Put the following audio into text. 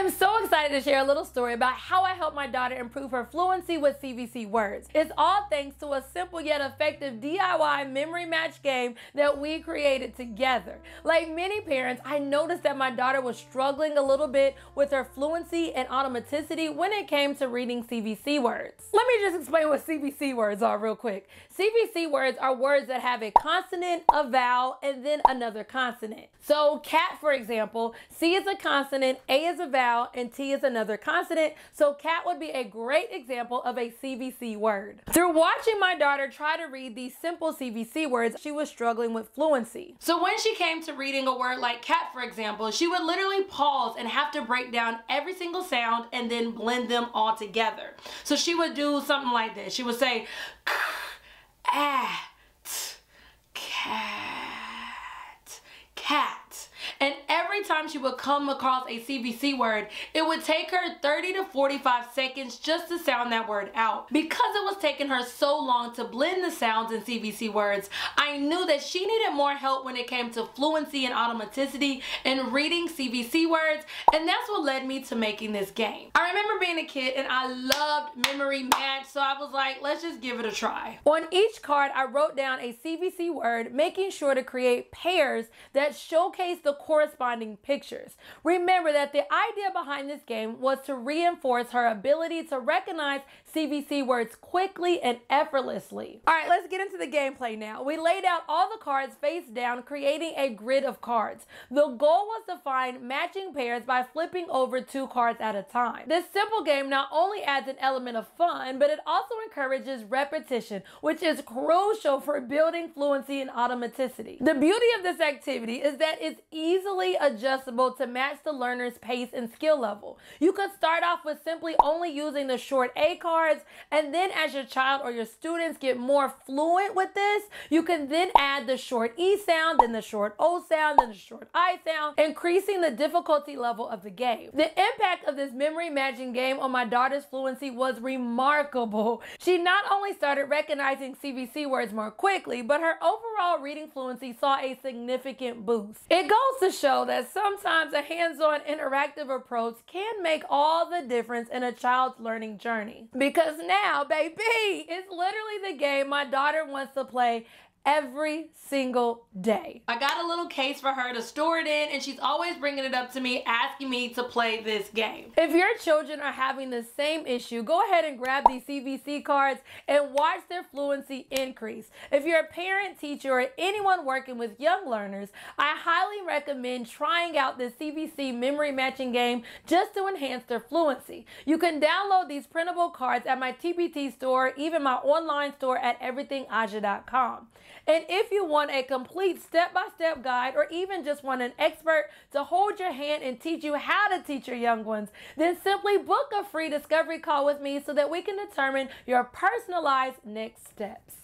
am so excited to share a little story about how I helped my daughter improve her fluency with CVC Words. It's all thanks to a simple yet effective DIY memory match game that we created together. Like many parents, I noticed that my daughter was struggling a little bit with her fluency and automaticity when it came to reading CVC words. Let me just explain what CVC words are real quick. CVC words are words that have a consonant, a vowel, and then another consonant. So cat, for example, C is a consonant, A is a vowel, and T is another consonant. So cat would be a great example of a CVC word. Through watching my daughter try to read these simple CVC words, she was struggling with fluency. So when she came to reading a word like cat, for example, she would literally pause and have to break down every single sound and then blend them all together. So she would do something like this. She would say, cat, cat. And every time she would come across a CVC word, it would take her 30 to 45 seconds just to sound that word out. Because it was taking her so long to blend the sounds in CVC words, I knew that she needed more help when it came to fluency and automaticity in reading CVC words, and that's what led me to making this game. I remember being a kid and I loved memory match, so I was like, let's just give it a try. On each card, I wrote down a CVC word, making sure to create pairs that showcase the corresponding pictures. Remember that the idea behind this game was to reinforce her ability to recognize CVC words quickly and effortlessly. All right, let's get into the gameplay now. We laid out all the cards face down, creating a grid of cards. The goal was to find matching pairs by flipping over 2 cards at a time. This simple game not only adds an element of fun, but it also encourages repetition, which is crucial for building fluency and automaticity. The beauty of this activity is that it's easily adjustable to match the learner's pace and skill level. You could start off with simply only using the short A cards, and then as your child or your students get more fluent with this, you can then add the short E sound, then the short O sound, then the short I sound, increasing the difficulty level of the game. The impact of this memory matching game on my daughter's fluency was remarkable. She not only started recognizing CVC words more quickly, but her overall reading fluency saw a significant boost. It goes to show that sometimes a hands-on interactive approach can make all the difference in a child's learning journey. Because now, baby, it's literally the game my daughter wants to play every single day. I got a little case for her to store it in, and she's always bringing it up to me, asking me to play this game. If your children are having the same issue, go ahead and grab these CVC cards and watch their fluency increase. If you're a parent, teacher, or anyone working with young learners, I highly recommend trying out this CVC memory matching game just to enhance their fluency. You can download these printable cards at my TBT store, even my online store at everythingaja.com. And if you want a complete step-by-step guide, or even just want an expert to hold your hand and teach you how to teach your young ones, then simply book a free discovery call with me so that we can determine your personalized next steps.